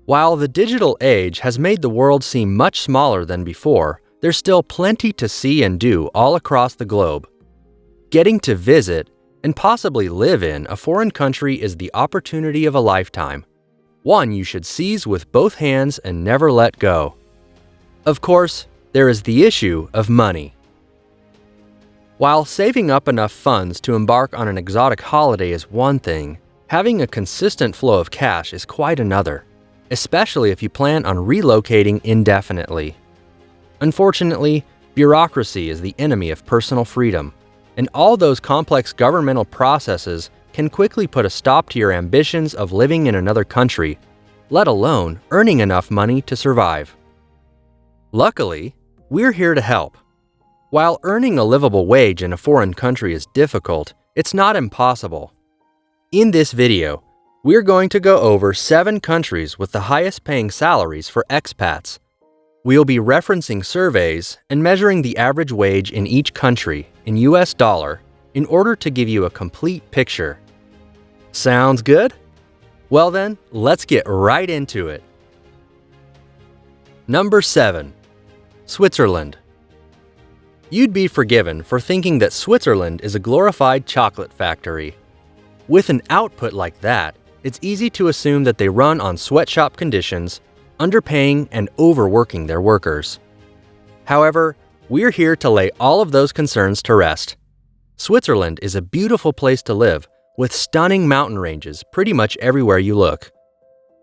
While the digital age has made the world seem much smaller than before, there's still plenty to see and do all across the globe. Getting to visit and possibly live in a foreign country is the opportunity of a lifetime, one you should seize with both hands and never let go. Of course, there is the issue of money. While saving up enough funds to embark on an exotic holiday is one thing, having a consistent flow of cash is quite another, especially if you plan on relocating indefinitely. Unfortunately, bureaucracy is the enemy of personal freedom, and all those complex governmental processes can quickly put a stop to your ambitions of living in another country, let alone earning enough money to survive. Luckily, we're here to help. While earning a livable wage in a foreign country is difficult, it's not impossible. In this video, we're going to go over 7 countries with the highest paying salaries for expats. We'll be referencing surveys and measuring the average wage in each country in US dollar in order to give you a complete picture. Sounds good? Well then, let's get right into it. Number 7. Switzerland. You'd be forgiven for thinking that Switzerland is a glorified chocolate factory. With an output like that, it's easy to assume that they run on sweatshop conditions, underpaying and overworking their workers. However, we're here to lay all of those concerns to rest. Switzerland is a beautiful place to live, with stunning mountain ranges pretty much everywhere you look.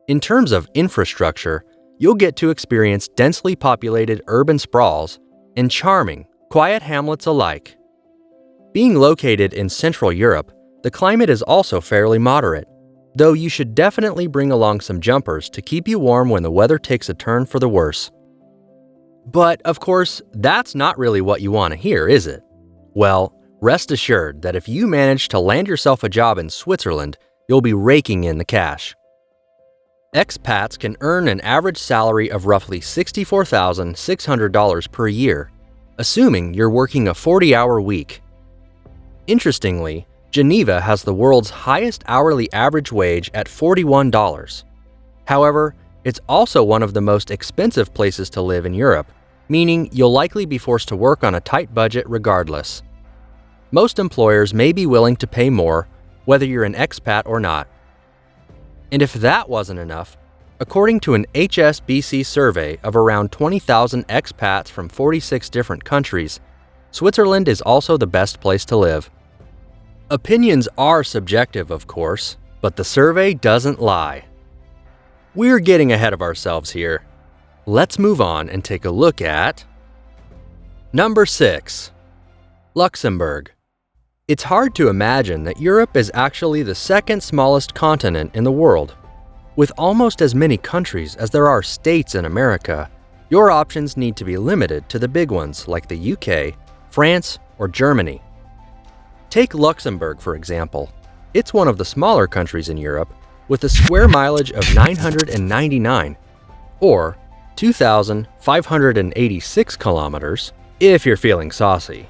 In terms of infrastructure, you'll get to experience densely populated urban sprawls and charming, quiet hamlets alike. Being located in Central Europe, the climate is also fairly moderate, though you should definitely bring along some jumpers to keep you warm when the weather takes a turn for the worse. But, of course, that's not really what you want to hear, is it? Well, rest assured that if you manage to land yourself a job in Switzerland, you'll be raking in the cash. Expats can earn an average salary of roughly $64,600 per year, assuming you're working a 40-hour week. Interestingly, Geneva has the world's highest hourly average wage at $41. However, it's also one of the most expensive places to live in Europe, meaning you'll likely be forced to work on a tight budget regardless. Most employers may be willing to pay more, whether you're an expat or not. And if that wasn't enough, according to an HSBC survey of around 20,000 expats from 46 different countries, Switzerland is also the best place to live. Opinions are subjective, of course, but the survey doesn't lie. We're getting ahead of ourselves here. Let's move on and take a look at Number 6. Luxembourg. It's hard to imagine that Europe is actually the second smallest continent in the world. With almost as many countries as there are states in America, your options need to be limited to the big ones like the UK, France, or Germany. Take Luxembourg, for example. It's one of the smaller countries in Europe with a square mileage of 999, or 2,586 kilometers if you're feeling saucy.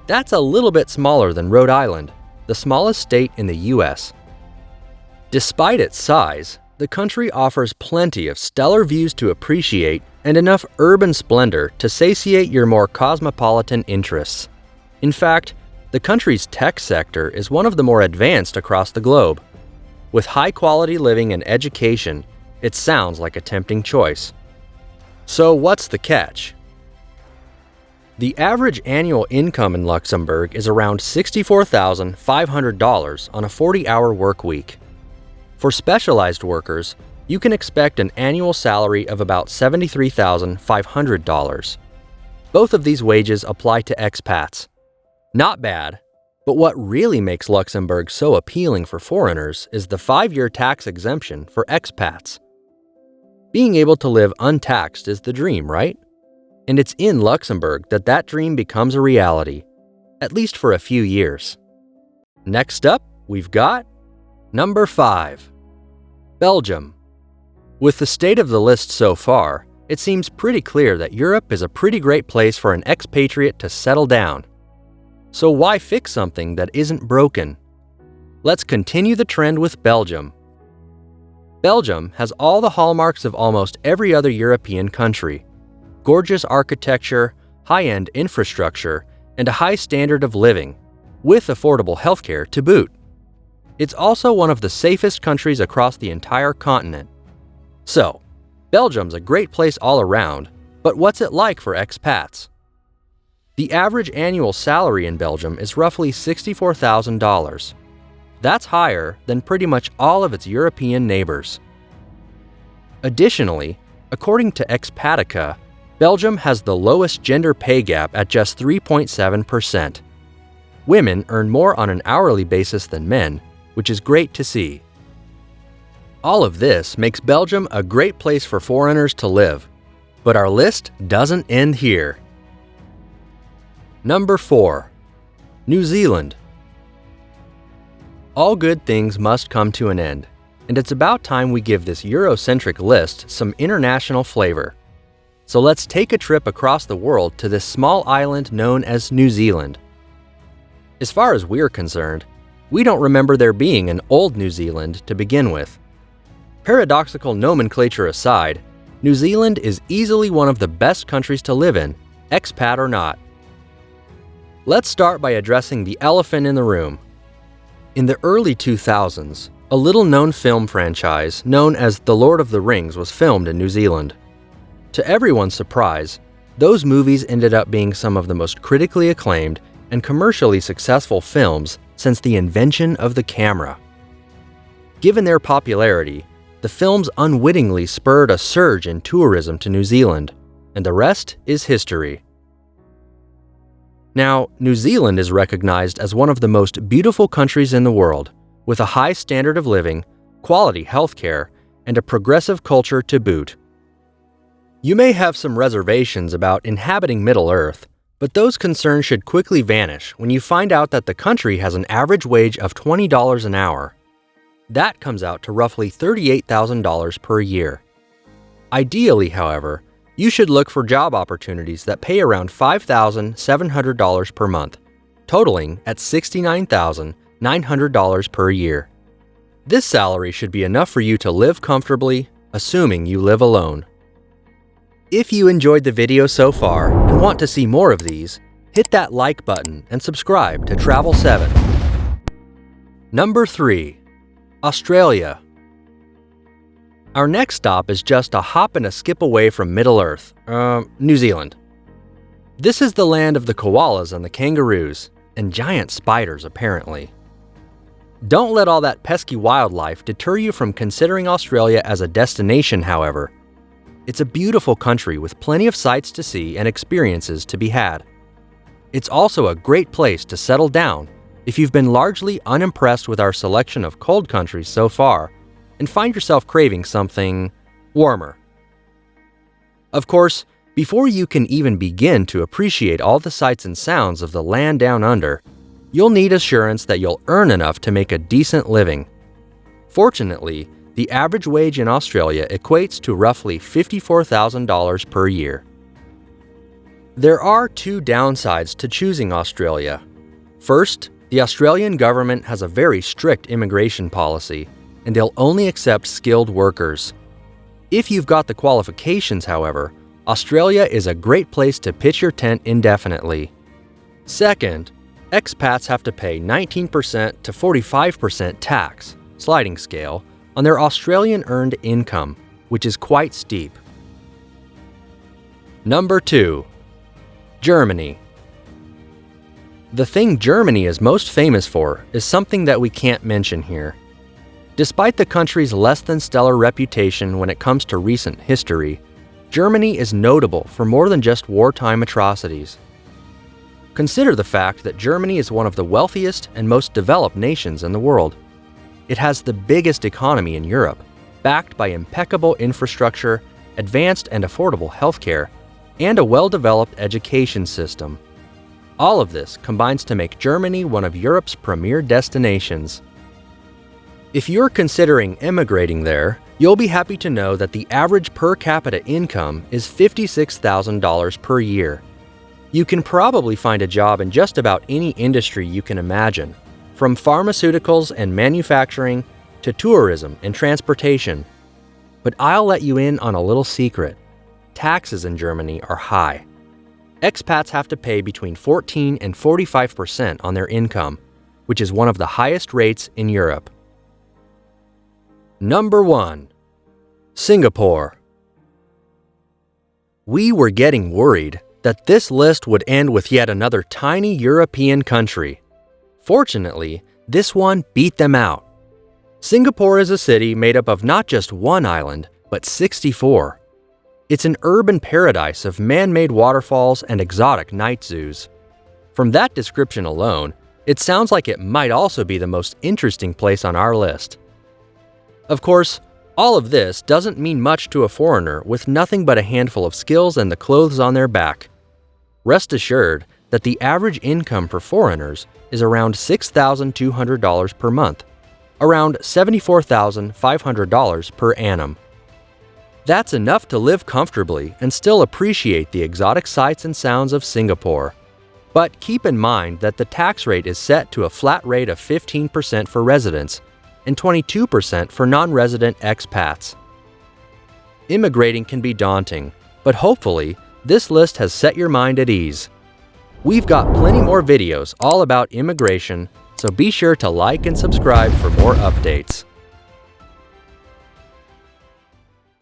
That's a little bit smaller than Rhode Island, the smallest state in the US. Despite its size, the country offers plenty of stellar views to appreciate and enough urban splendor to satiate your more cosmopolitan interests. In fact, the country's tech sector is one of the more advanced across the globe. With high-quality living and education, it sounds like a tempting choice. So what's the catch? The average annual income in Luxembourg is around $64,500 on a 40-hour work week. For specialized workers, you can expect an annual salary of about $73,500. Both of these wages apply to expats. Not bad, but what really makes Luxembourg so appealing for foreigners is the 5-year tax exemption for expats. Being able to live untaxed is the dream, right? And it's in Luxembourg that dream becomes a reality, at least for a few years. Next up, we've got Number 5. Belgium. With the state of the list so far, it seems pretty clear that Europe is a pretty great place for an expatriate to settle down. So why fix something that isn't broken? Let's continue the trend with Belgium. Belgium has all the hallmarks of almost every other European country: gorgeous architecture, high-end infrastructure, and a high standard of living, with affordable healthcare to boot. It's also one of the safest countries across the entire continent. So, Belgium's a great place all around, but what's it like for expats? The average annual salary in Belgium is roughly $64,000. That's higher than pretty much all of its European neighbors. Additionally, according to Expatica, Belgium has the lowest gender pay gap at just 3.7%. Women earn more on an hourly basis than men, which is great to see. All of this makes Belgium a great place for foreigners to live. But our list doesn't end here. Number 4. New Zealand. All good things must come to an end, and it's about time we give this Eurocentric list some international flavor. So let's take a trip across the world to this small island known as New Zealand. As far as we're concerned, we don't remember there being an old New Zealand to begin with. Paradoxical nomenclature aside, New Zealand is easily one of the best countries to live in, expat or not. Let's start by addressing the elephant in the room. In the early 2000s, a little-known film franchise known as The Lord of the Rings was filmed in New Zealand. To everyone's surprise, those movies ended up being some of the most critically acclaimed and commercially successful films since the invention of the camera. Given their popularity, the films unwittingly spurred a surge in tourism to New Zealand, and the rest is history. Now, New Zealand is recognized as one of the most beautiful countries in the world, with a high standard of living, quality healthcare, and a progressive culture to boot. You may have some reservations about inhabiting Middle-earth, but those concerns should quickly vanish when you find out that the country has an average wage of $20 an hour. That comes out to roughly $38,000 per year. Ideally, however, you should look for job opportunities that pay around $5,700 per month, totaling at $69,900 per year. This salary should be enough for you to live comfortably, assuming you live alone. If you enjoyed the video so far and want to see more of these, hit that like button and subscribe to Travel 7. Number 3. Australia. Our next stop is just a hop and a skip away from Middle-earth, New Zealand. This is the land of the koalas and the kangaroos, and giant spiders apparently. Don't let all that pesky wildlife deter you from considering Australia as a destination, however. It's a beautiful country with plenty of sights to see and experiences to be had. It's also a great place to settle down if you've been largely unimpressed with our selection of cold countries so far and find yourself craving something warmer. Of course, before you can even begin to appreciate all the sights and sounds of the land down under, you'll need assurance that you'll earn enough to make a decent living. Fortunately, the average wage in Australia equates to roughly $54,000 per year. There are two downsides to choosing Australia. First, the Australian government has a very strict immigration policy, and they'll only accept skilled workers. If you've got the qualifications, however, Australia is a great place to pitch your tent indefinitely. Second, expats have to pay 19% to 45% tax, sliding scale, on their Australian earned income, which is quite steep. Number 2. Germany. The thing Germany is most famous for is something that we can't mention here. Despite the country's less than stellar reputation when it comes to recent history, Germany is notable for more than just wartime atrocities. Consider the fact that Germany is one of the wealthiest and most developed nations in the world. It has the biggest economy in Europe, backed by impeccable infrastructure, advanced and affordable healthcare, and a well-developed education system. All of this combines to make Germany one of Europe's premier destinations. If you're considering emigrating there, you'll be happy to know that the average per capita income is $56,000 per year. You can probably find a job in just about any industry you can imagine, from pharmaceuticals and manufacturing to tourism and transportation. but I'll let you in on a little secret. Taxes in Germany are high. Expats have to pay between 14 and 45% on their income, which is one of the highest rates in Europe. Number 1. Singapore. We were getting worried that this list would end with yet another tiny European country. Fortunately, this one beat them out. Singapore is a city made up of not just one island, but 64. It's an urban paradise of man-made waterfalls and exotic night zoos. From that description alone, it sounds like it might also be the most interesting place on our list. Of course, all of this doesn't mean much to a foreigner with nothing but a handful of skills and the clothes on their back. Rest assured that the average income for foreigners is around $6,200 per month, around $74,500 per annum. That's enough to live comfortably and still appreciate the exotic sights and sounds of Singapore. But keep in mind that the tax rate is set to a flat rate of 15% for residents and 22% for non-resident expats. Immigrating can be daunting, but hopefully, this list has set your mind at ease. We've got plenty more videos all about immigration, so be sure to like and subscribe for more updates.